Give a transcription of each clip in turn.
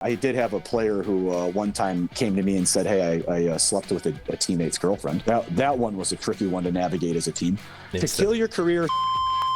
I did have a player who one time came to me and said, hey, I slept with a teammate's girlfriend. That one was a tricky one to navigate as a team. To kill your career.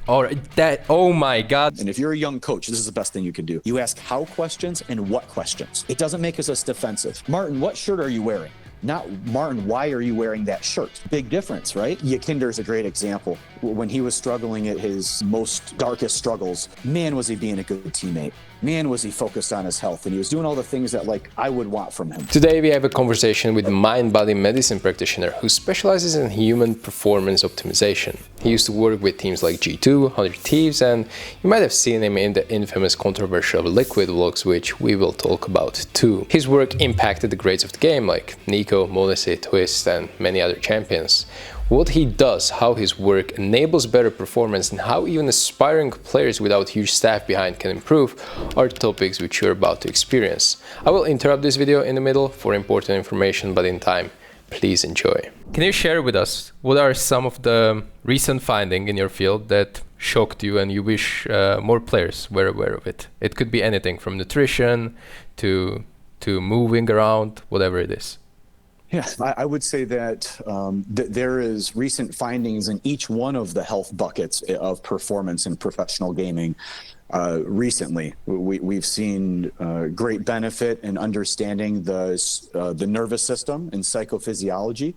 Oh my God. And if you're a young coach, this is the best thing you can do. You ask how questions and what questions. It doesn't make us as defensive. Martin, what shirt are you wearing? Not, Martin, why are you wearing that shirt? Big difference, right? Yakinder is a great example. When he was struggling at his most darkest struggles, man, was he being a good teammate. Man, was he focused on his health, and he was doing all the things that I would want from him. Today we have a conversation with a mind-body medicine practitioner who specializes in human performance optimization. He used to work with teams like G2, 100 Thieves, and you might have seen him in the infamous controversial Liquid vlogs, which we will talk about too. His work impacted the greats of the game like NiKo, Modesty, Twist, and many other champions. What he does, how his work enables better performance, and how even aspiring players without huge staff behind can improve are topics which you're about to experience. I will interrupt this video in the middle for important information, but in time, please enjoy. Can you share with us what are some of the recent findings in your field that shocked you and you wish more players were aware of it? It could be anything from nutrition to moving around, whatever it is. Yeah, I would say that there is recent findings in each one of the health buckets of performance in professional gaming. Recently, we've seen great benefit in understanding the nervous system and psychophysiology,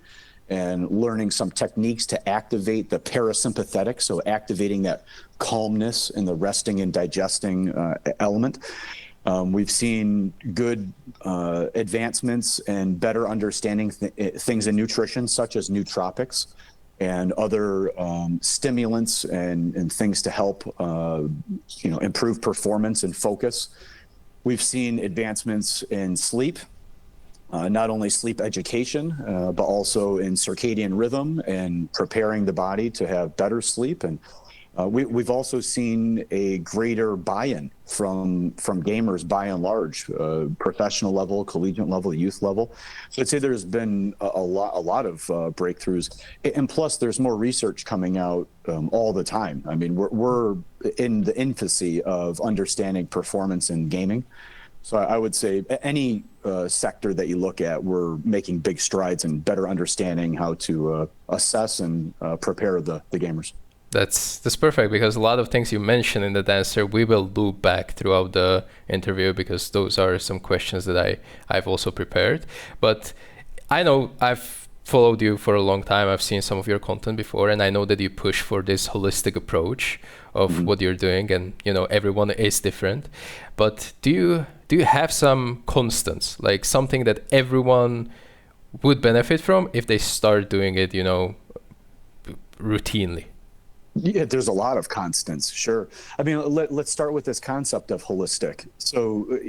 and learning some techniques to activate the parasympathetic, so activating that calmness and the resting and digesting element. We've seen good advancements and better understanding things in nutrition, such as nootropics and other stimulants and things to help improve performance and focus. We've seen advancements in sleep, not only sleep education, but also in circadian rhythm and preparing the body to have better sleep. And we've also seen a greater buy-in from gamers by and large, professional level, collegiate level, youth level. So I'd say there's been a lot of breakthroughs, and plus there's more research coming out all the time. I mean, we're in the infancy of understanding performance in gaming. So I would say any sector that you look at, we're making big strides in better understanding how to assess and prepare the gamers. That's perfect, because a lot of things you mentioned in that answer we will loop back throughout the interview, because those are some questions that I've also prepared. But I know I've followed you for a long time. I've seen some of your content before, and I know that you push for this holistic approach of what you're doing, and everyone is different. But do you have some constants, like something that everyone would benefit from if they start doing it routinely? Yeah, there's a lot of constants, sure. I mean, let's start with this concept of holistic. So,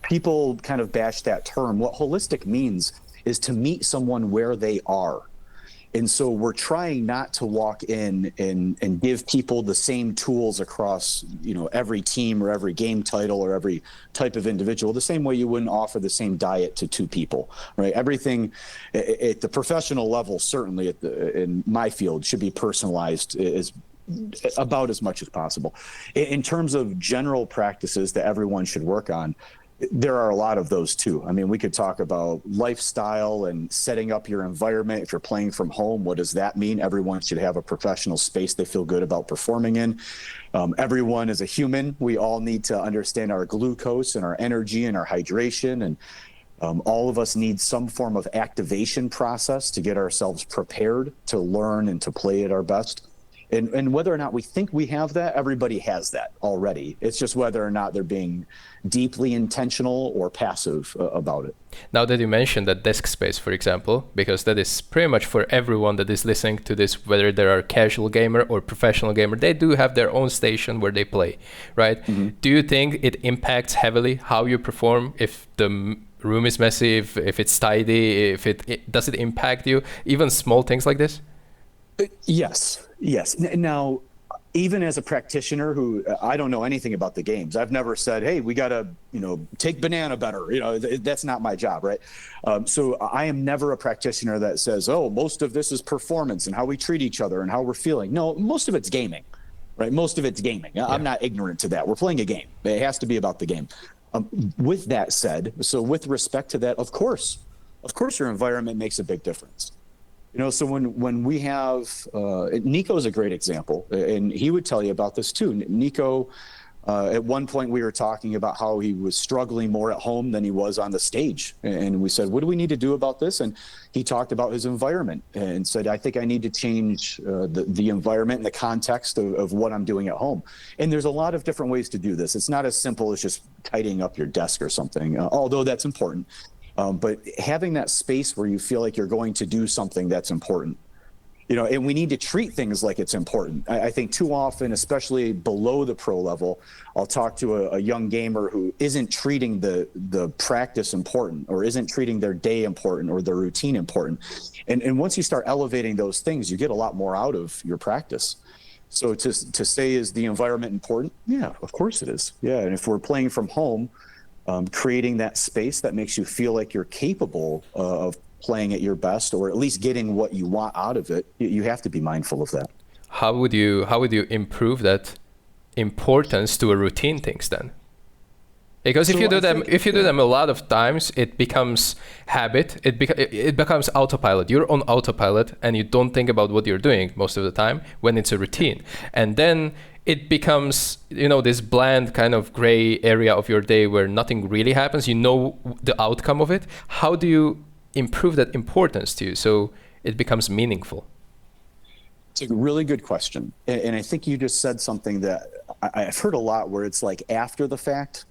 people kind of bash that term. What holistic means is to meet someone where they are. And so we're trying not to walk in and give people the same tools across, every team or every game title or every type of individual, the same way you wouldn't offer the same diet to two people, right? Everything at the professional level, certainly in my field, should be personalized about as much as possible. In terms of general practices that everyone should work on, there are a lot of those too. I mean, we could talk about lifestyle and setting up your environment. If you're playing from home, what does that mean? Everyone should have a professional space they feel good about performing in. Everyone is a human. We all need to understand our glucose and our energy and our hydration. And all of us need some form of activation process to get ourselves prepared to learn and to play at our best. And whether or not we think we have that, everybody has that already. It's just whether or not they're being deeply intentional or passive about it. Now that you mentioned that desk space, for example, because that is pretty much for everyone that is listening to this, whether they are a casual gamer or professional gamer, they do have their own station where they play, right? Mm-hmm. Do you think it impacts heavily how you perform if the room is messy, if it's tidy, if does it impact you, even small things like this? Yes. Now, even as a practitioner who I don't know anything about the games, I've never said, hey, we got to, take banana better. That's not my job, right? So I am never a practitioner that says, oh, most of this is performance and how we treat each other and how we're feeling. No, most of it's gaming, right? Most of it's gaming. Yeah. I'm not ignorant to that. We're playing a game. It has to be about the game. With that said, so with respect to that, of course, your environment makes a big difference. So when we have, NiKo is a great example, and he would tell you about this too. NiKo, at one point we were talking about how he was struggling more at home than he was on the stage. And we said, what do we need to do about this? And he talked about his environment and said, I think I need to change the environment and the context of what I'm doing at home. And there's a lot of different ways to do this. It's not as simple as just tidying up your desk or something, although that's important. But having that space where you feel like you're going to do something that's important. And we need to treat things like it's important. I think too often, especially below the pro level, I'll talk to a young gamer who isn't treating the practice important, or isn't treating their day important, or their routine important. And once you start elevating those things, you get a lot more out of your practice. So to say, is the environment important? Yeah, of course it is. Yeah, and if we're playing from home, creating that space that makes you feel like you're capable of playing at your best, or at least getting what you want out of it, you have to be mindful of that. How would you improve that importance to a routine things then? Because if you do them a lot of times, it becomes habit. It becomes autopilot. You're on autopilot and you don't think about what you're doing most of the time when it's a routine. And then it becomes, this bland kind of gray area of your day where nothing really happens. You know the outcome of it. How do you improve that importance to you so it becomes meaningful? It's a really good question. And I think you just said something that I've heard a lot, where it's like after the fact.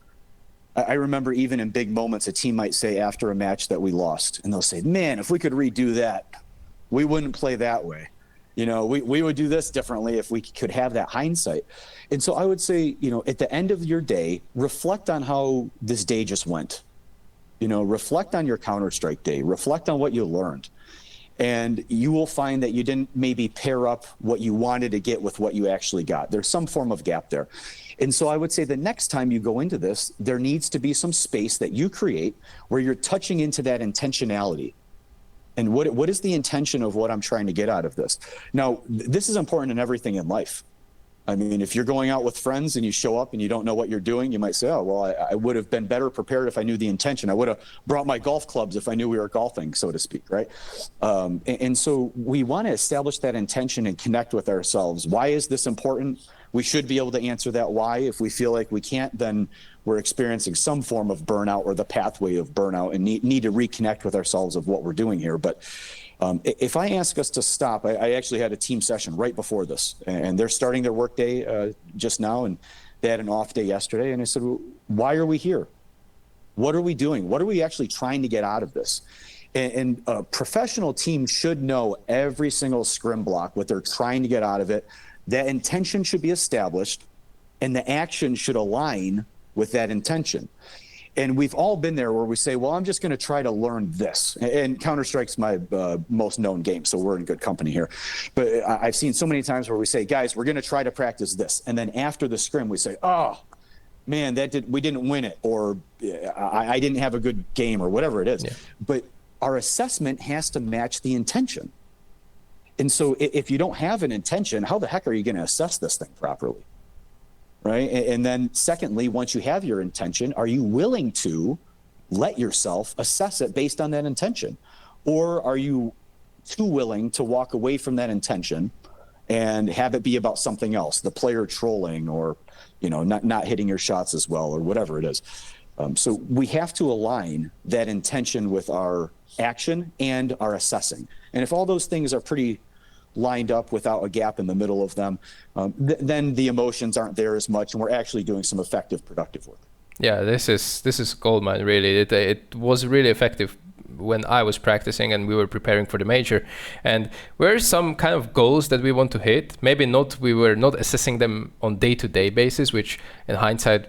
I remember even in big moments, a team might say after a match that we lost, and they'll say, man, if we could redo that, we wouldn't play that way. We would do this differently if we could have that hindsight. And so I would say, at the end of your day, reflect on how this day just went. Reflect on your Counter-Strike day, reflect on what you learned. And you will find that you didn't maybe pair up what you wanted to get with what you actually got. There's some form of gap there. And so I would say the next time you go into this, there needs to be some space that you create where you're touching into that intentionality. And what is the intention of what I'm trying to get out of this? Now, this is important in everything in life. I mean, if you're going out with friends and you show up and you don't know what you're doing, you might say, oh, well, I would have been better prepared if I knew the intention. I would have brought my golf clubs if I knew we were golfing, so to speak, right? And so we want to establish that intention and connect with ourselves. Why is this important? We should be able to answer that why. If we feel like we can't, then we're experiencing some form of burnout or the pathway of burnout and need to reconnect with ourselves of what we're doing here. But if I ask us to stop, I actually had a team session right before this, and they're starting their work day just now, and they had an off day yesterday. And I said, well, why are we here? What are we doing? What are we actually trying to get out of this? And a professional team should know every single scrim block, what they're trying to get out of it. That intention should be established, and the action should align with that intention. And we've all been there where we say, well, I'm just going to try to learn this. And Counter-Strike's my most known game, so we're in good company here. But I've seen so many times where we say, guys, we're going to try to practice this. And then after the scrim, we say, oh, man, we didn't win it, or I didn't have a good game, or whatever it is. Yeah. But our assessment has to match the intention. And so if you don't have an intention, how the heck are you going to assess this thing properly? Right? And then secondly, once you have your intention, are you willing to let yourself assess it based on that intention? Or are you too willing to walk away from that intention and have it be about something else, the player trolling, or not hitting your shots as well, or whatever it is? So we have to align that intention with our action and our assessing. And if all those things are pretty lined up without a gap in the middle of them, then the emotions aren't there as much, and we're actually doing some effective, productive work. Yeah, this is goldmine, really. It was really effective when I was practicing and we were preparing for the major. And were some kind of goals that we want to hit. Maybe not, we were not assessing them on day-to-day basis, which in hindsight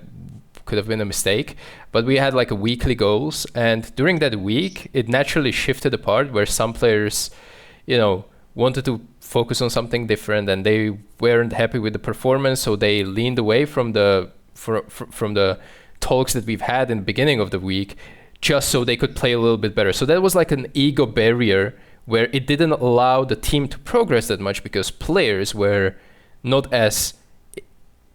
could have been a mistake. But we had like a weekly goals, and during that week, it naturally shifted apart where some players, wanted to focus on something different, and they weren't happy with the performance, so they leaned away from the talks that we've had in the beginning of the week, just so they could play a little bit better. So that was like an ego barrier where it didn't allow the team to progress that much, because players were not as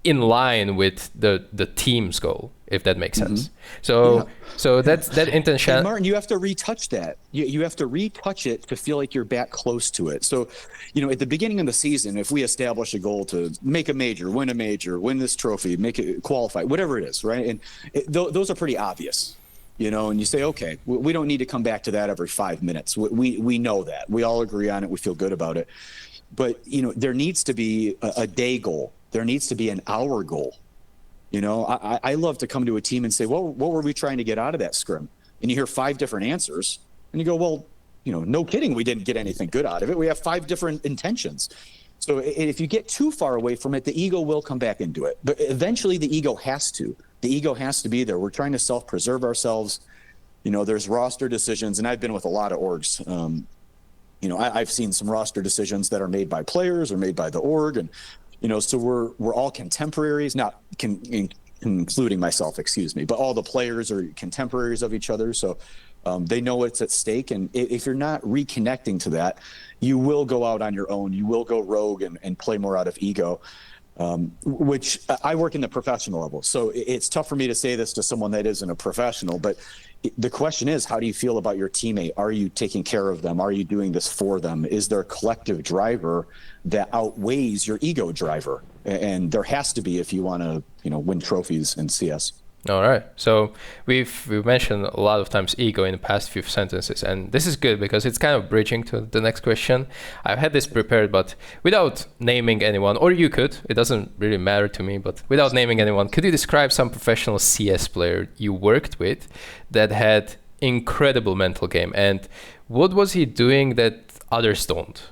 in line with the team's goal. if that makes sense. Yeah. So that's that intention. And Martin, you have to retouch that. You have to retouch it to feel like you're back close to it. So, at the beginning of the season, if we establish a goal to make a major, win this trophy, make it qualify, whatever it is, right? And those are pretty obvious, and you say, okay, we don't need to come back to that every 5 minutes. We know that. We all agree on it. We feel good about it. But, there needs to be a day goal. There needs to be an hour goal. I love to come to a team and say, well, what were we trying to get out of that scrim? And you hear 5 different answers and you go, well, no kidding, we didn't get anything good out of it. We have 5 different intentions. So if you get too far away from it, the ego will come back into it. But eventually the ego has to. The ego has to be there. We're trying to self-preserve ourselves. There's roster decisions, and I've been with a lot of orgs. I've seen some roster decisions that are made by players or made by the org, and so we're all contemporaries, not including myself, excuse me, but all the players are contemporaries of each other. So they know what's at stake. And if you're not reconnecting to that, you will go out on your own. You will go rogue and play more out of ego, which I work in the professional level. So it's tough for me to say this to someone that isn't a professional, but the question is, how do you feel about your teammate? Are you taking care of them? Are you doing this for them? Is there a collective driver that outweighs your ego driver? And there has to be if you want to, win trophies in CS. All right. So we've mentioned a lot of times ego in the past few sentences, and this is good because it's kind of bridging to the next question. I've had this prepared, but without naming anyone, or you could, it doesn't really matter to me, but without naming anyone, could you describe some professional CS player you worked with that had incredible mental game, and what was he doing that others don't?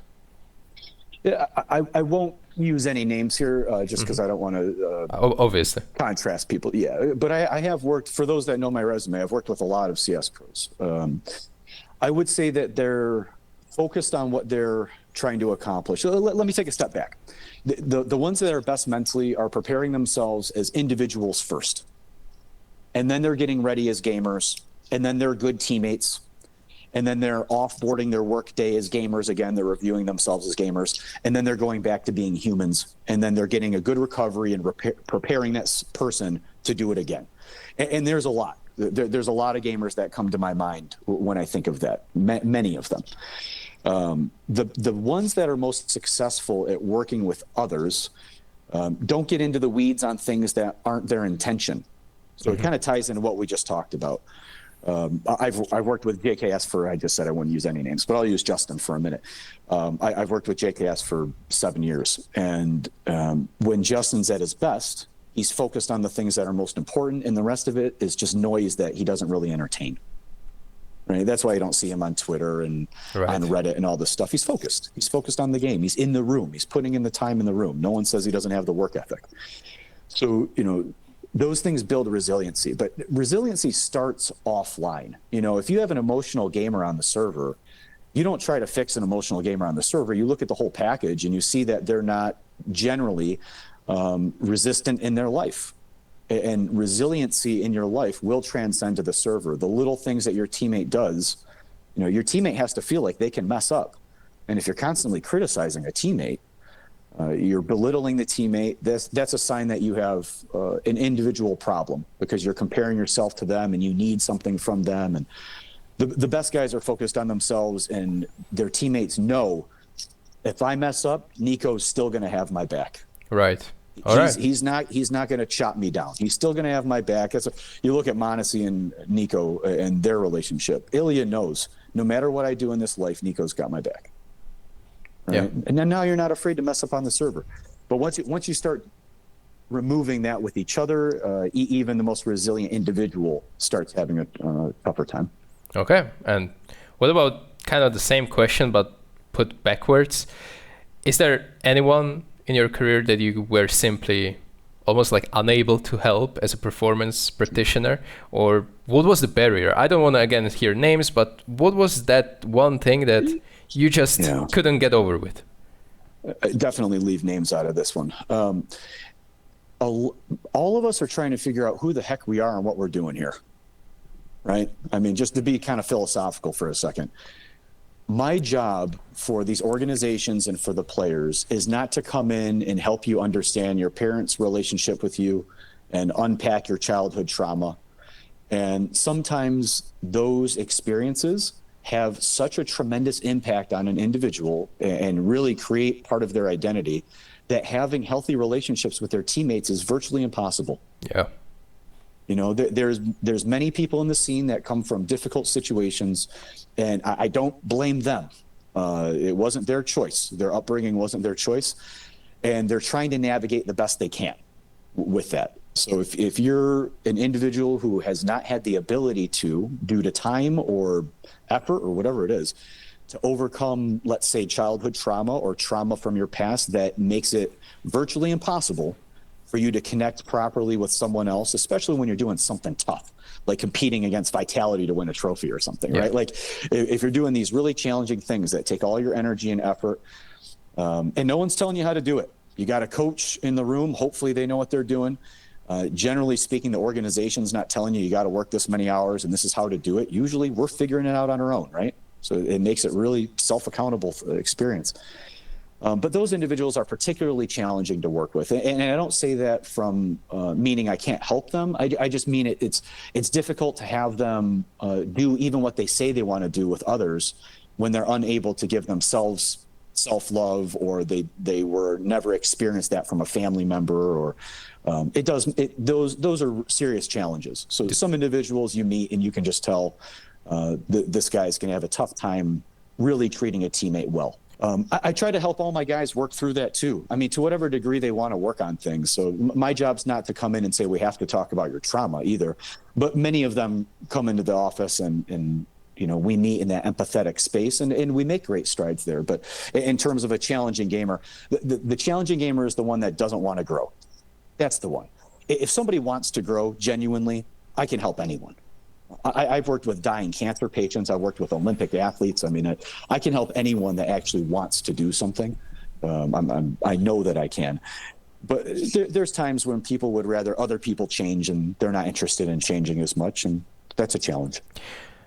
Yeah, I won't use any names here just because I don't want to obviously contrast people. Yeah, but I have worked, for those that know my resume, I've worked with a lot of CS pros. I would say that they're focused on what they're trying to accomplish. Let me take a step back. The ones that are best mentally are preparing themselves as individuals first. And then they're getting ready as gamers. And then they're good teammates. And then they're offboarding their work day as gamers again. They're reviewing themselves as gamers. And then they're going back to being humans. And then they're getting a good recovery and preparing that person to do it again. And there's a lot. There's a lot of gamers that come to my mind when I think of that, many of them. The ones that are most successful at working with others don't get into the weeds on things that aren't their intention. So it kind of ties into what we just talked about. I've worked with JKS for, I just said I wouldn't use any names, but I'll use Justin for a minute. I've worked with JKS for 7 years. And when Justin's at his best, he's focused on the things that are most important, and the rest of it is just noise that he doesn't really entertain. Right? That's why you don't see him on Twitter and on Reddit and all this stuff. He's focused. He's focused on the game. He's in the room. He's putting in the time in the room. No one says he doesn't have the work ethic. So, those things build resiliency, but resiliency starts offline. If you have an emotional gamer on the server, you don't try to fix an emotional gamer on the server. You look at the whole package and you see that they're not generally resistant in their life. And resiliency in your life will transcend to the server. The little things that your teammate does, your teammate has to feel like they can mess up. And if you're constantly criticizing a teammate, you're belittling the teammate. That's a sign that you have an individual problem because you're comparing yourself to them and you need something from them. And the best guys are focused on themselves, and their teammates know if I mess up, NiKo's still going to have my back. Right. He's not going to chop me down. He's still going to have my back. You look at Monesi and NiKo and their relationship. Ilya knows no matter what I do in this life, NiKo's got my back. Right? Yeah. And then now you're not afraid to mess up on the server. But once you start removing that with each other, even the most resilient individual starts having a tougher time. Okay. And what about kind of the same question, but put backwards? Is there anyone in your career that you were simply almost like unable to help as a performance practitioner? Or what was the barrier? I don't want to, again, hear names, but what was that one thing that you just couldn't get over with? Definitely leave names out of this one. All of us are trying to figure out who the heck we are and what we're doing here, right? I mean, just to be kind of philosophical for a second. My job for these organizations and for the players is not to come in and help you understand your parents' relationship with you and unpack your childhood trauma. And sometimes those experiences have such a tremendous impact on an individual and really create part of their identity that having healthy relationships with their teammates is virtually impossible. Yeah. You know, there's many people in the scene that come from difficult situations, and I don't blame them. It wasn't their choice. Their upbringing wasn't their choice, and they're trying to navigate the best they can with that. So if you're an individual who has not had the ability to, due to time or effort or whatever it is, to overcome, let's say, childhood trauma or trauma from your past that makes it virtually impossible for you to connect properly with someone else, especially when you're doing something tough, like competing against Vitality to win a trophy or something, right? Like if you're doing these really challenging things that take all your energy and effort, and no one's telling you how to do it. You got a coach in the room. Hopefully they know what they're doing. Generally speaking, the organization's not telling you got to work this many hours and this is how to do it. Usually we're figuring it out on our own, right? So it makes it really self-accountable experience. But those individuals are particularly challenging to work with. And I don't say that from meaning I can't help them. I just mean it's difficult to have them do even what they say they want to do with others when they're unable to give themselves self-love, or they were never experienced that from a family member, or those are serious challenges. So some individuals you meet and you can just tell this guy's going to have a tough time really treating a teammate well. I try to help all my guys work through that too. I mean, to whatever degree they want to work on things. So my job's not to come in and say, we have to talk about your trauma either. But many of them come into the office and you know, we meet in that empathetic space and we make great strides there. But in terms of a challenging gamer, the challenging gamer is the one that doesn't want to grow. That's the one. If somebody wants to grow genuinely, I can help anyone. I've worked with dying cancer patients. I've worked with Olympic athletes. I mean, I can help anyone that actually wants to do something. I know that I can. But there's times when people would rather other people change and they're not interested in changing as much. And that's a challenge.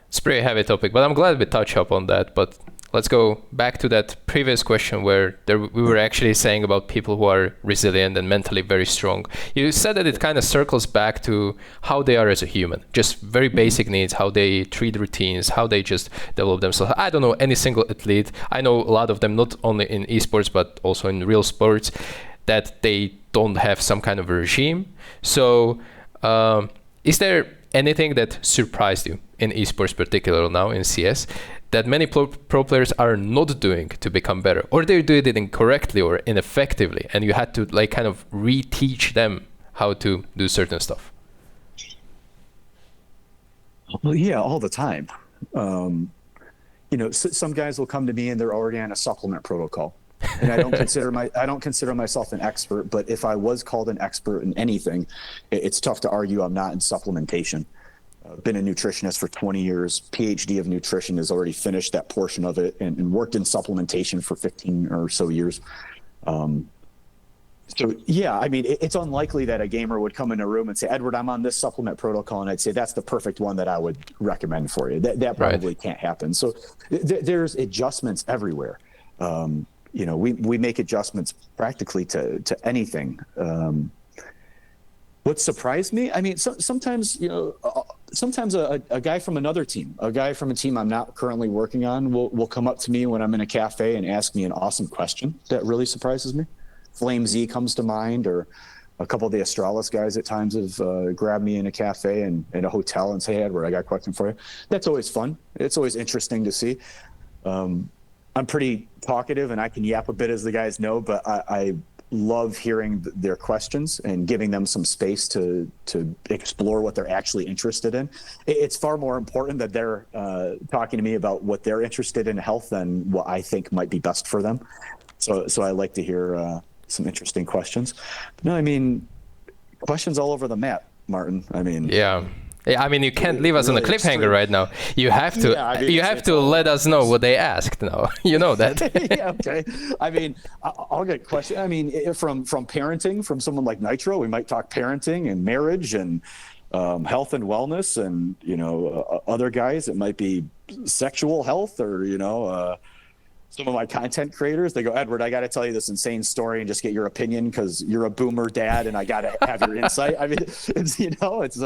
It's a pretty heavy topic, but I'm glad we touch up on that. But let's go back to that previous question where we were actually saying about people who are resilient and mentally very strong. You said that it kind of circles back to how they are as a human, just very basic needs, how they treat routines, how they just develop themselves. I don't know any single athlete. I know a lot of them, not only in esports, but also in real sports, that they don't have some kind of a regime. So is there anything that surprised you in esports, particularly now in CS, that many pro players are not doing to become better, or they do it incorrectly or ineffectively, and you had to like kind of reteach them how to do certain stuff? Well, yeah, all the time. You know, some guys will come to me and they're already on a supplement protocol, and I don't consider myself an expert. But if I was called an expert in anything, it's tough to argue I'm not in supplementation. Been a nutritionist for 20 years, PhD of nutrition, has already finished that portion of it, and worked in supplementation for 15 or so years. So yeah, I mean, it's unlikely that a gamer would come in a room and say, Edward, I'm on this supplement protocol, and I'd say that's the perfect one that I would recommend for you. That probably can't happen. So there's adjustments everywhere. You know, we make adjustments practically to anything. What surprised me, I mean, sometimes, you know, sometimes a guy from another team, a guy from a team I'm not currently working on will come up to me when I'm in a cafe and ask me an awesome question that really surprises me. Flame Z comes to mind, or a couple of the Astralis guys at times have grabbed me in a cafe and in a hotel and say, hey, Edward, I got a question for you. That's always fun. It's always interesting to see. I'm pretty talkative and I can yap a bit, as the guys know, but I love hearing their questions and giving them some space to explore what they're actually interested in. It's far more important that they're talking to me about what they're interested in health than what I think might be best for them. So I like to hear some interesting questions. No, I mean, questions all over the map, Martin. I mean, yeah. I mean, you can't leave us on a cliffhanger right now. You have to. Yeah, I mean, you have to let us know what they asked now. You know that. Yeah. Okay. I mean, I'll get questions. I mean, from parenting, from someone like Nitro, we might talk parenting and marriage and health and wellness, and you know, other guys it might be sexual health, or you know, some of my content creators, they go, Edward, I got to tell you this insane story and just get your opinion because you're a boomer dad and I got to have your insight. I mean, it's,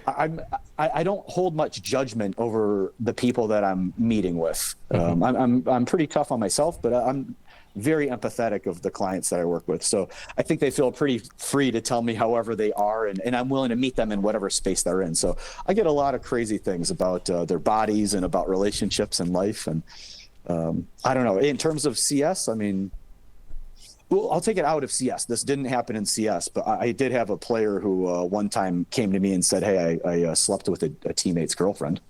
I don't hold much judgment over the people that I'm meeting with. I'm pretty tough on myself, but I'm very empathetic of the clients that I work with. So I think they feel pretty free to tell me however they are, and I'm willing to meet them in whatever space they're in. So I get a lot of crazy things about their bodies and about relationships and life. And I don't know, in terms of CS, I mean, well, I'll take it out of CS. This didn't happen in CS, but I did have a player who one time came to me and said, hey, I slept with a teammate's girlfriend.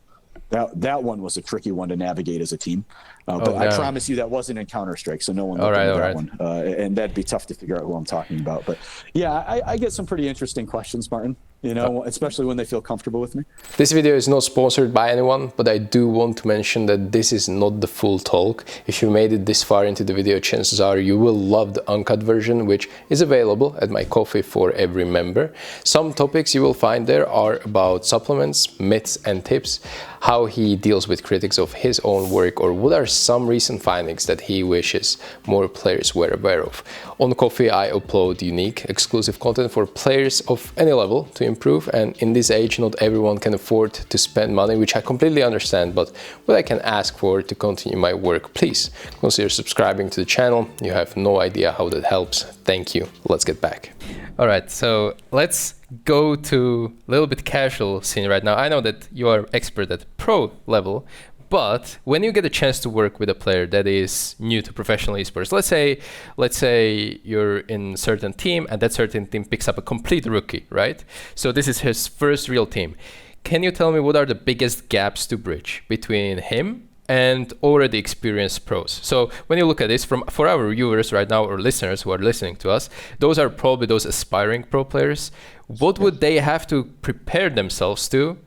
That one was a tricky one to navigate as a team. But I promise you that wasn't in Counter-Strike, so no one looked into that one. And that'd be tough to figure out who I'm talking about. But yeah, I get some pretty interesting questions, Martin, you know, especially when they feel comfortable with me. This video is not sponsored by anyone, but I do want to mention that this is not the full talk. If you made it this far into the video, chances are you will love the uncut version, which is available at my coffee for every member. Some topics you will find there are about supplements, myths and tips, how he deals with critics of his own work, or what are some recent findings that he wishes more players were aware of. On Coffee, I upload unique, exclusive content for players of any level to improve, and in this age, not everyone can afford to spend money, which I completely understand, but what I can ask for to continue my work, please consider subscribing to the channel. You have no idea how that helps. Thank you. Let's get back. All right, so let's go to a little bit casual scene right now. I know that you are expert at pro level, but when you get a chance to work with a player that is new to professional esports, let's say you're in a certain team and that certain team picks up a complete rookie, right? So this is his first real team. Can you tell me what are the biggest gaps to bridge between him and already experienced pros? So when you look at this for our viewers right now or listeners who are listening to us, those are probably those aspiring pro players. What would they have to prepare themselves to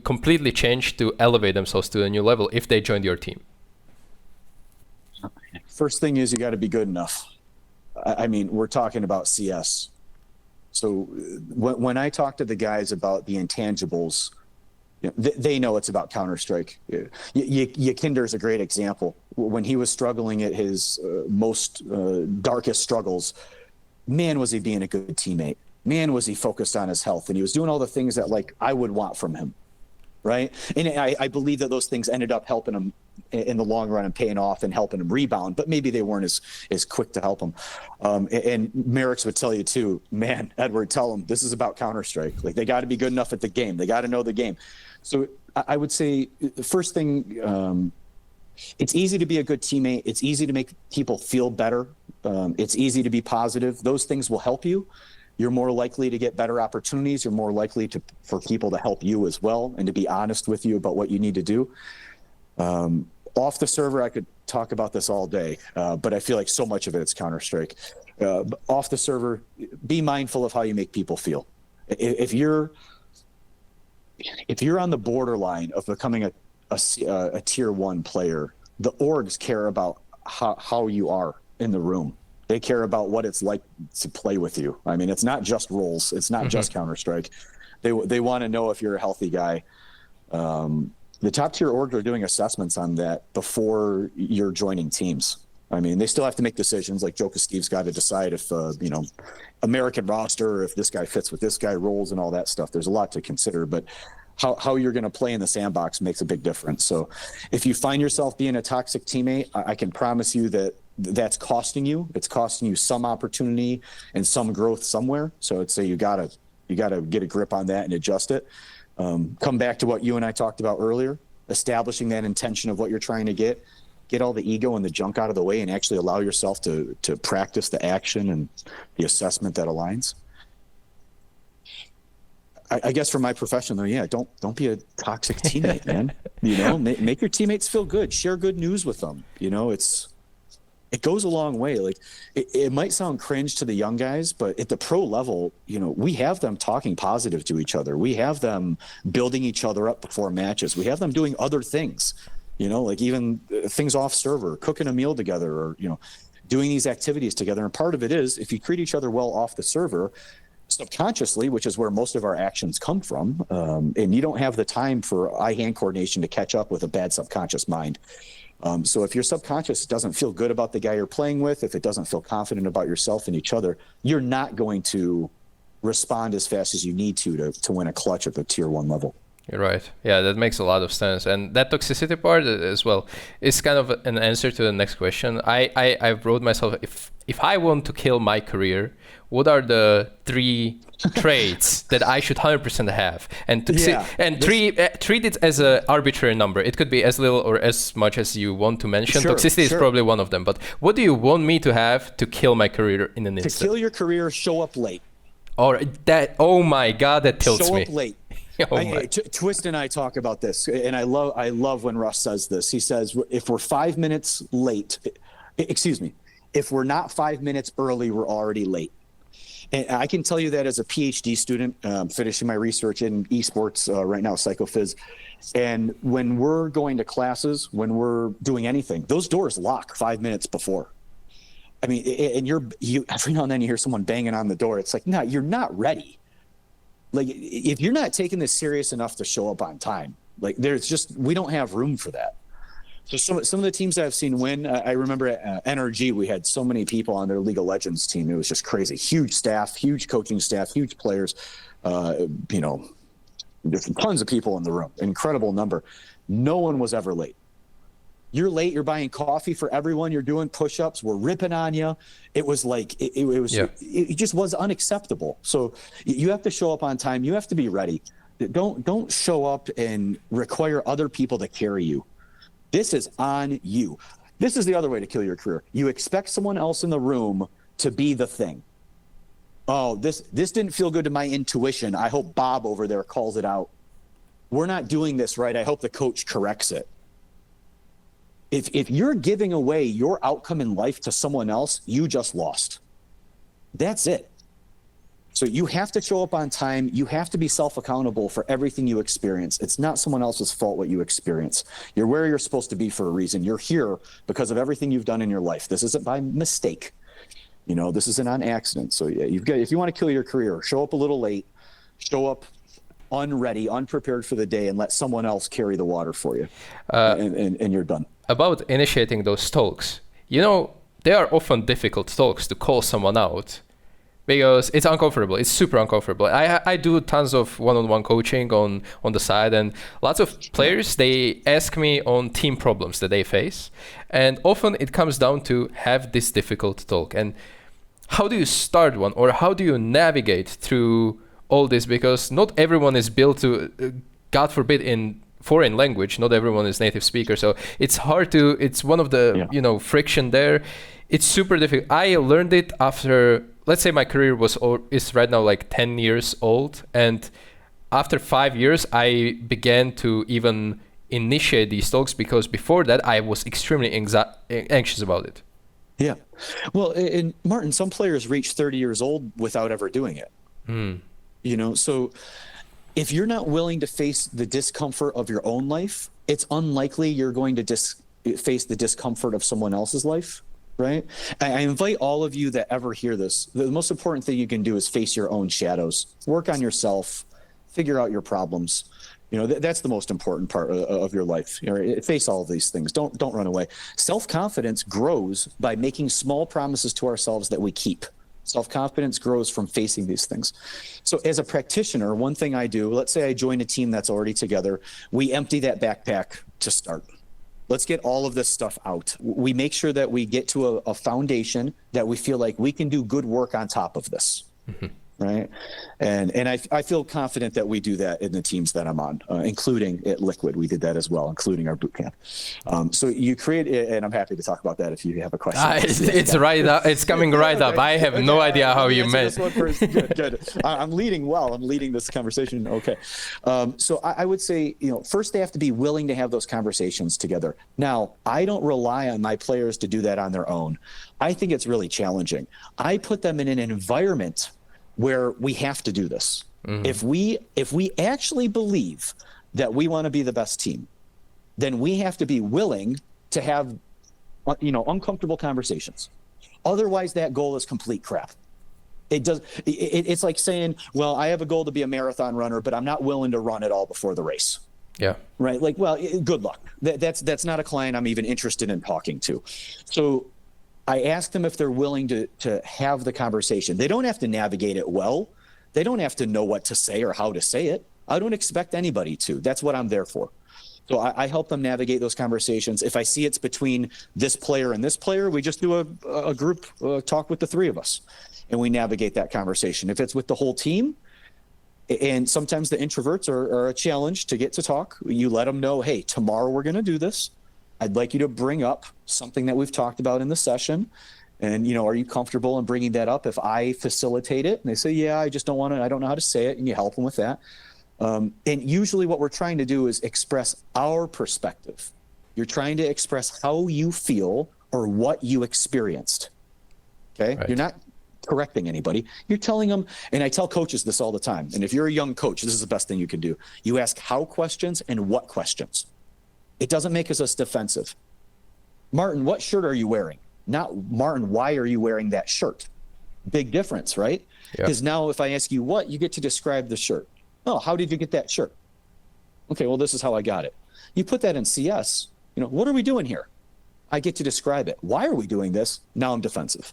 completely change, to elevate themselves to a new level if they joined your team? First thing is you got to be good enough. I mean, we're talking about CS. So when I talk to the guys about the intangibles, you know, they know it's about Counter-Strike. Yakinder is a great example. When he was struggling at his most darkest struggles, man, was he being a good teammate. Man, was he focused on his health, and he was doing all the things that like I would want from him, right? And I believe that those things ended up helping him in the long run and paying off and helping him rebound, but maybe they weren't as quick to help him. And Merrick's would tell you too, man, Edward, tell them this is about Counter-Strike. Like they got to be good enough at the game. They got to know the game. So I would say the first thing, it's easy to be a good teammate. It's easy to make people feel better. It's easy to be positive. Those things will help you. You're more likely to get better opportunities. You're more likely for people to help you as well and to be honest with you about what you need to do. Off the server, I could talk about this all day, but I feel like so much of it's Counter-Strike. Off the server, be mindful of how you make people feel. If you're on the borderline of becoming a tier 1 player, the orgs care about how you are in the room. They care about what it's like to play with you. I mean, it's not just roles. It's not just Counter-Strike. They want to know if you're a healthy guy. The top tier orgs are doing assessments on that before you're joining teams. I mean, they still have to make decisions. Like Joker Steve's got to decide if, American roster, or if this guy fits with this guy, roles and all that stuff. There's a lot to consider, but how you're going to play in the sandbox makes a big difference. So if you find yourself being a toxic teammate, I can promise you that's costing you. It's costing you some opportunity and some growth somewhere. So I'd say you gotta get a grip on that and adjust it. Come back to what you and I talked about earlier, establishing that intention of what you're trying to get all the ego and the junk out of the way and actually allow yourself to practice the action and the assessment that aligns. I guess for my profession though, yeah, don't be a toxic teammate, man. Make your teammates feel good, share good news with them. It goes a long way. Like it might sound cringe to the young guys, but at the pro level, we have them talking positive to each other. We have them building each other up before matches. We have them doing other things, like even things off server, cooking a meal together, or, doing these activities together. And part of it is if you treat each other well off the server, subconsciously, which is where most of our actions come from, and you don't have the time for eye-hand coordination to catch up with a bad subconscious mind. So if your subconscious doesn't feel good about the guy you're playing with, if it doesn't feel confident about yourself and each other, you're not going to respond as fast as you need to win a clutch at the tier 1 level. You're right. Yeah, that makes a lot of sense. And that toxicity part as well is kind of an answer to the next question. I wrote myself, if I want to kill my career, what are the 3 traits that I should 100% have? And treat it as an arbitrary number. It could be as little or as much as you want to mention. Toxicity is probably one of them. But what do you want me to have to kill my career in an instant? To kill your career, show up late. Or that, oh my God, that tilts me. Show up late. Twist and I talk about this, and I love when Russ says this. He says, if we're 5 minutes late, if we're not 5 minutes early, we're already late. And I can tell you that as a PhD student, finishing my research in esports right now, STYKO. And when we're going to classes, when we're doing anything, those doors lock 5 minutes before. I mean, and you every now and then you hear someone banging on the door. It's like, no, you're not ready. Like, if you're not taking this serious enough to show up on time, like we don't have room for that. So some of the teams that I've seen win, I remember at NRG, we had so many people on their League of Legends team. It was just crazy. Huge staff, huge coaching staff, huge players, tons of people in the room, incredible number. No one was ever late. You're late, you're buying coffee for everyone, you're doing push-ups, we're ripping on you. It was like, it just was unacceptable. So you have to show up on time, you have to be ready. Don't show up and require other people to carry you. This is on you. This is the other way to kill your career. You expect someone else in the room to be the thing. Oh, this didn't feel good to my intuition. I hope Bob over there calls it out. We're not doing this right. I hope the coach corrects it. If you're giving away your outcome in life to someone else, you just lost. That's it. So you have to show up on time. You have to be self-accountable for everything you experience. It's not someone else's fault what you experience. You're where you're supposed to be for a reason. You're here because of everything you've done in your life. This isn't by mistake. This isn't on accident. So yeah, if you want to kill your career, show up a little late, show up unready, unprepared for the day, and let someone else carry the water for you, and you're done. About initiating those talks, they are often difficult talks to call someone out because it's uncomfortable. It's super uncomfortable. I do tons of one-on-one coaching on the side, and lots of players, they ask me on team problems that they face, and often it comes down to have this difficult talk. And how do you start one, or how do you navigate through all this? Because not everyone is built to, God forbid, in foreign language. Not everyone is native speaker, so it's hard to. It's one of the friction there. It's super difficult. I learned it after, let's say, my career is right now like 10 years old, and after 5 years, I began to even initiate these talks, because before that, I was extremely anxious about it. Yeah, well, and Martin, some players reach 30 years old without ever doing it. So if you're not willing to face the discomfort of your own life, it's unlikely you're going to face the discomfort of someone else's life, right? I invite all of you that ever hear this, the most important thing you can do is face your own shadows, work on yourself, figure out your problems. That's the most important part of your life. Face all of these things. Don't run away. Self-confidence grows by making small promises to ourselves that we keep. Self-confidence grows from facing these things. So as a practitioner, one thing I do, let's say I join a team that's already together, we empty that backpack to start. Let's get all of this stuff out. We make sure that we get to a foundation that we feel like we can do good work on top of this. Right. And I feel confident that we do that in the teams that I'm on, including at Liquid. We did that as well, including our bootcamp. So you create, and I'm happy to talk about that if you have a question. It's right up. It's coming right up. I have no idea how you met. Good. I'm leading well. I'm leading this conversation. Okay. So I would say, first they have to be willing to have those conversations together. Now, I don't rely on my players to do that on their own. I think it's really challenging. I put them in an environment where we have to do this. If we actually believe that we want to be the best team, then we have to be willing to have uncomfortable conversations. Otherwise, that goal is complete crap. It's like saying, well, I have a goal to be a marathon runner, but I'm not willing to run it all before the race. Yeah. Right? Like, well, good luck. That's not a client I'm even interested in talking to. So I ask them if they're willing to have the conversation. They don't have to navigate it well. They don't have to know what to say or how to say it. I don't expect anybody to. That's what I'm there for. So I help them navigate those conversations. If I see it's between this player and this player, we just do a group talk with the three of us, and we navigate that conversation. If it's with the whole team, and sometimes the introverts are a challenge to get to talk, you let them know, hey, tomorrow we're going to do this. I'd like you to bring up something that we've talked about in the session. And, are you comfortable in bringing that up if I facilitate it? And they say, yeah, I just don't want to, I don't know how to say it. And you help them with that. And usually what we're trying to do is express our perspective. You're trying to express how you feel or what you experienced. Okay. Right. You're not correcting anybody. You're telling them, and I tell coaches this all the time. And if you're a young coach, this is the best thing you can do. You ask how questions and what questions. It doesn't make us defensive. Martin, what shirt are you wearing? Not Martin, why are you wearing that shirt? Big difference, right? Because now if I ask you what, you get to describe the shirt. Oh, how did you get that shirt? Okay, well, this is how I got it. You put that in CS, what are we doing here? I get to describe it. Why are we doing this? Now I'm defensive,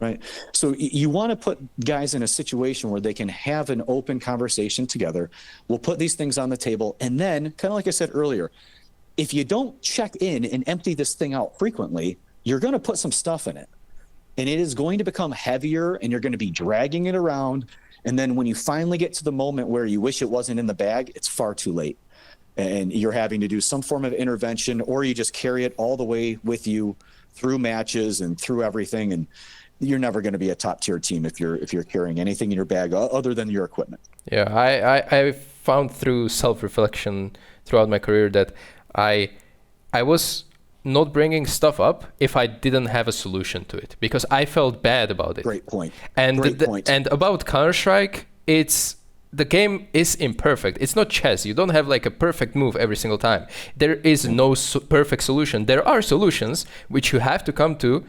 right? So you want to put guys in a situation where they can have an open conversation together. We'll put these things on the table. And then, kind of like I said earlier, if you don't check in and empty this thing out frequently, you're going to put some stuff in it. And it is going to become heavier, and you're going to be dragging it around. And then when you finally get to the moment where you wish it wasn't in the bag, it's far too late. And you're having to do some form of intervention, or you just carry it all the way with you through matches and through everything. And you're never going to be a top tier team if you're carrying anything in your bag other than your equipment. Yeah, I found through self-reflection throughout my career that I was not bringing stuff up if I didn't have a solution to it, because I felt bad about it. Great point. And Great point. And about Counter-Strike, the game is imperfect. It's not chess. You don't have like a perfect move every single time. There is no perfect solution. There are solutions which you have to come to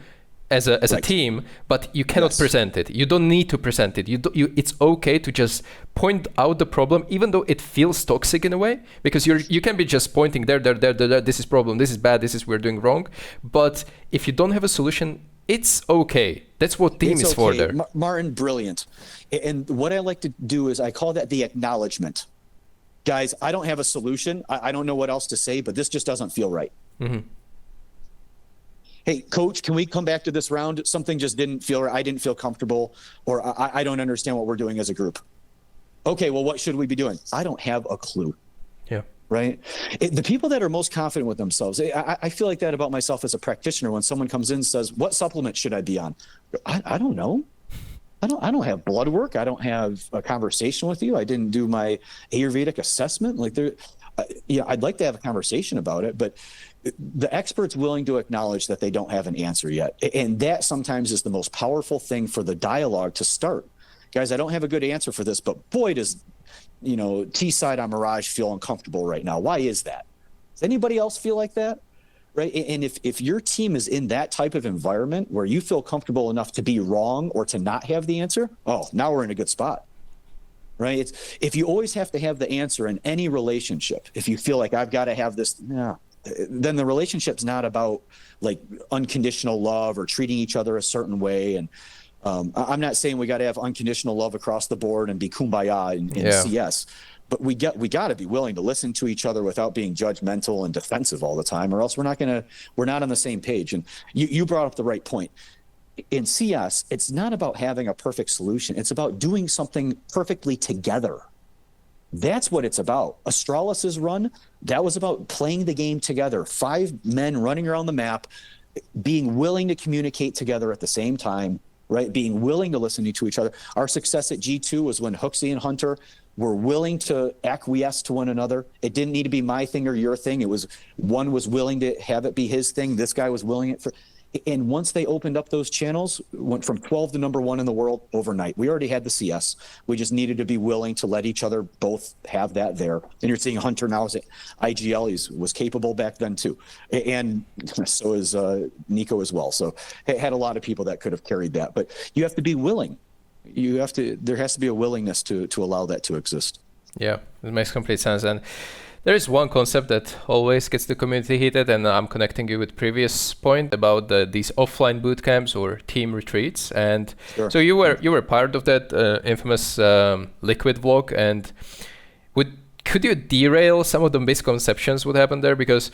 as a team, but you cannot present it. You don't need to present it. It's okay to just point out the problem, even though it feels toxic in a way, because you can be just pointing there. This is problem. This is bad. This is we're doing wrong. But if you don't have a solution, it's okay. That's what team is for there. Martin, brilliant. And what I like to do is I call that the acknowledgement. Guys, I don't have a solution. I don't know what else to say, but this just doesn't feel right. Mm-hmm. Hey, coach, can we come back to this round? Something just didn't feel right. I didn't feel comfortable, or I don't understand what we're doing as a group. Okay, well, what should we be doing? I don't have a clue. Yeah. Right? The people that are most confident with themselves, I feel like that about myself as a practitioner. When someone comes in and says, what supplement should I be on? I don't know. I don't have blood work. I don't have a conversation with you. I didn't do my Ayurvedic assessment. I'd like to have a conversation about it, but the expert's willing to acknowledge that they don't have an answer yet. And that sometimes is the most powerful thing for the dialogue to start. Guys, I don't have a good answer for this, but boy, does, T-side on Mirage feel uncomfortable right now. Why is that? Does anybody else feel like that? Right? And if your team is in that type of environment where you feel comfortable enough to be wrong or to not have the answer, now we're in a good spot. Right? If you always have to have the answer in any relationship, if you feel like I've got to have this, then the relationship's not about like unconditional love or treating each other a certain way. And I'm not saying we got to have unconditional love across the board and be kumbaya in CS, but we got to be willing to listen to each other without being judgmental and defensive all the time, or else we're not on the same page. And you brought up the right point. In CS, it's not about having a perfect solution. It's about doing something perfectly together. That's what it's about. Astralis' run, that was about playing the game together. 5 men running around the map, being willing to communicate together at the same time, right? Being willing to listen to each other. Our success at G2 was when Hooksy and Hunter were willing to acquiesce to one another. It didn't need to be my thing or your thing. It was one was willing to have it be his thing. This guy was willing it for. And once they opened up those channels, went from 12 to number 1 in the world overnight. We already had the CS. We just needed to be willing to let each other both have that there. And you're seeing Hunter now as IGL. He was capable back then too. And so is NiKo as well. So it had a lot of people that could have carried that. But you have to be willing. There has to be a willingness to allow that to exist. Yeah, it makes complete sense. And There is one concept that always gets the community heated, and I'm connecting you with previous point about these offline boot camps or team retreats. And Sure. so you were part of that infamous Liquid vlog, and could you derail some of the misconceptions what happened there? Because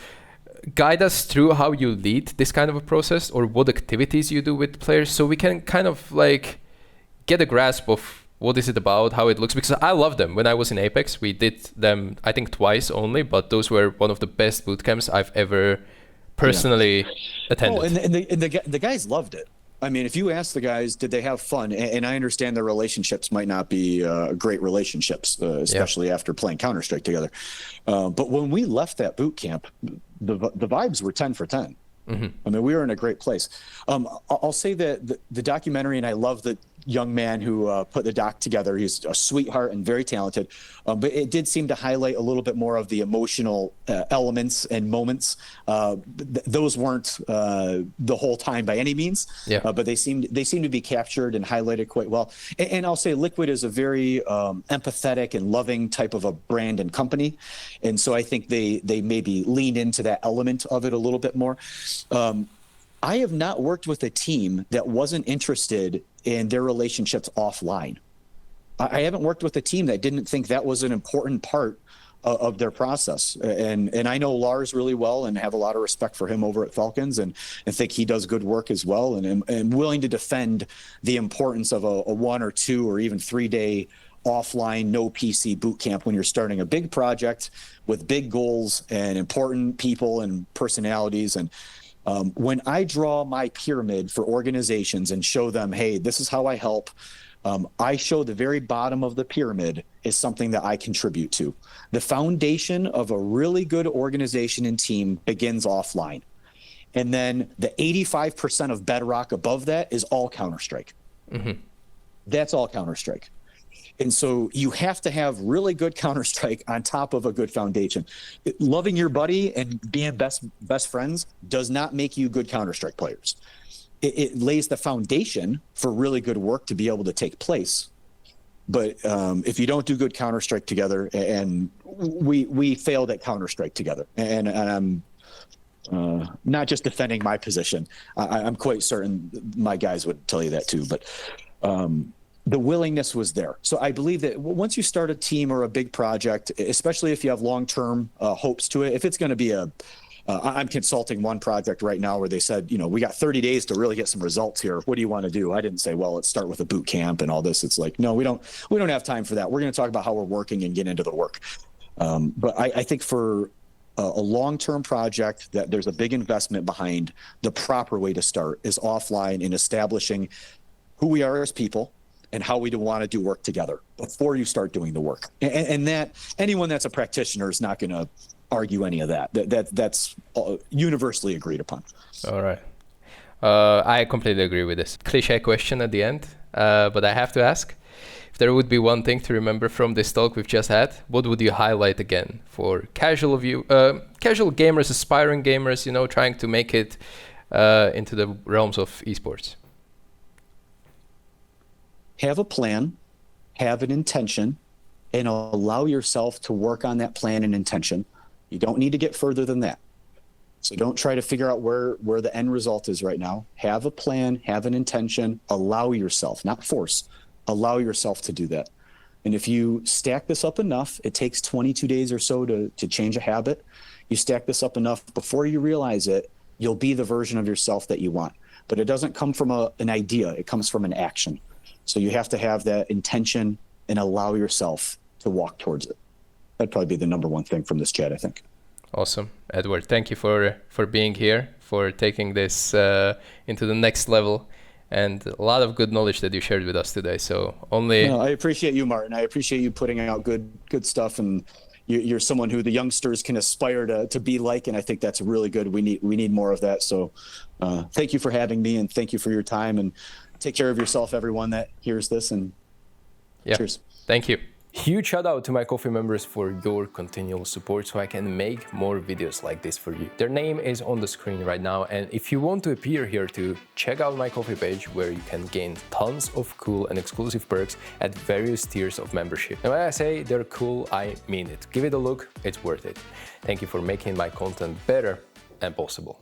guide us through how you lead this kind of a process, or what activities you do with players, so we can kind of like get a grasp of what is it about, how it looks, because I love them. When I was in Apex, we did them, I think twice only, but those were one of the best boot camps I've ever personally attended. Oh, and the guys loved it. I mean, if you ask the guys, did they have fun? And I understand their relationships might not be great relationships, especially after playing Counter-Strike together. But when we left that boot camp, the vibes were 10 for 10. Mm-hmm. I mean, we were in a great place. I'll say that the documentary, and I love the young man who put the doc together. He's a sweetheart and very talented, but it did seem to highlight a little bit more of the emotional elements and moments. Those weren't the whole time by any means, but they seem to be captured and highlighted quite well. And I'll say Liquid is a very empathetic and loving type of a brand and company, and so I think they maybe lean into that element of it a little bit more. I have not worked with a team that wasn't interested in their relationships offline. I haven't worked with a team that didn't think that was an important part of their process. And I know Lars really well and have a lot of respect for him over at Falcons, and think he does good work as well, and am willing to defend the importance of a 1 or 2 or even 3-day offline, no PC boot camp when you're starting a big project with big goals and important people and personalities. And when I draw my pyramid for organizations and show them, hey, this is how I help, I show the very bottom of the pyramid is something that I contribute to. The foundation of a really good organization and team begins offline. And then the 85% of bedrock above that is all Counter-Strike. Mm-hmm. That's all Counter-Strike. And so you have to have really good Counter-Strike on top of a good foundation. Loving your buddy and being best friends does not make you good Counter-Strike players. It lays the foundation for really good work to be able to take place. But if you don't do good Counter-Strike together, and we failed at Counter-Strike together, and I'm not just defending my position, I'm quite certain my guys would tell you that too, but the willingness was there. So I believe that once you start a team or a big project, especially if you have long-term hopes to it, if it's going to be I'm consulting one project right now where they said, we got 30 days to really get some results here. What do you want to do? I didn't say, well, let's start with a boot camp and all this. It's like, no, we don't have time for that. We're going to talk about how we're working and get into the work. But I think for a long-term project that there's a big investment behind, the proper way to start is offline in establishing who we are as people and how we want to do work together before you start doing the work. And that anyone that's a practitioner is not going to argue any of that. That's universally agreed upon. All right. I completely agree with this. Cliche question at the end, but I have to ask, if there would be one thing to remember from this talk we've just had, what would you highlight again for casual gamers, aspiring gamers, trying to make it into the realms of esports? Have a plan, have an intention, and allow yourself to work on that plan and intention. You don't need to get further than that. So don't try to figure out where the end result is right now. Have a plan, have an intention, allow yourself, not force, allow yourself to do that. And if you stack this up enough, it takes 22 days or so to change a habit. You stack this up enough, before you realize it, you'll be the version of yourself that you want. But it doesn't come from an idea, it comes from an action. So you have to have that intention and allow yourself to walk towards it. That'd probably be the number one thing from this chat, I think. Awesome. Edward, thank you for being here, for taking this into the next level, and a lot of good knowledge that you shared with us today. So I appreciate you, Martin. I appreciate you putting out good stuff, and you're someone who the youngsters can aspire to be like, and I think that's really good. We need more of that. So thank you for having me, and thank you for your time, and take care of yourself, everyone that hears this, and cheers. Thank you. Huge shout out to my Ko-fi members for your continual support so I can make more videos like this for you. Their name is on the screen right now, and if you want to appear here too, check out my Ko-fi page where you can gain tons of cool and exclusive perks at various tiers of membership. And when I say they're cool, I mean it. Give it a look, it's worth it. Thank you for making my content better and possible.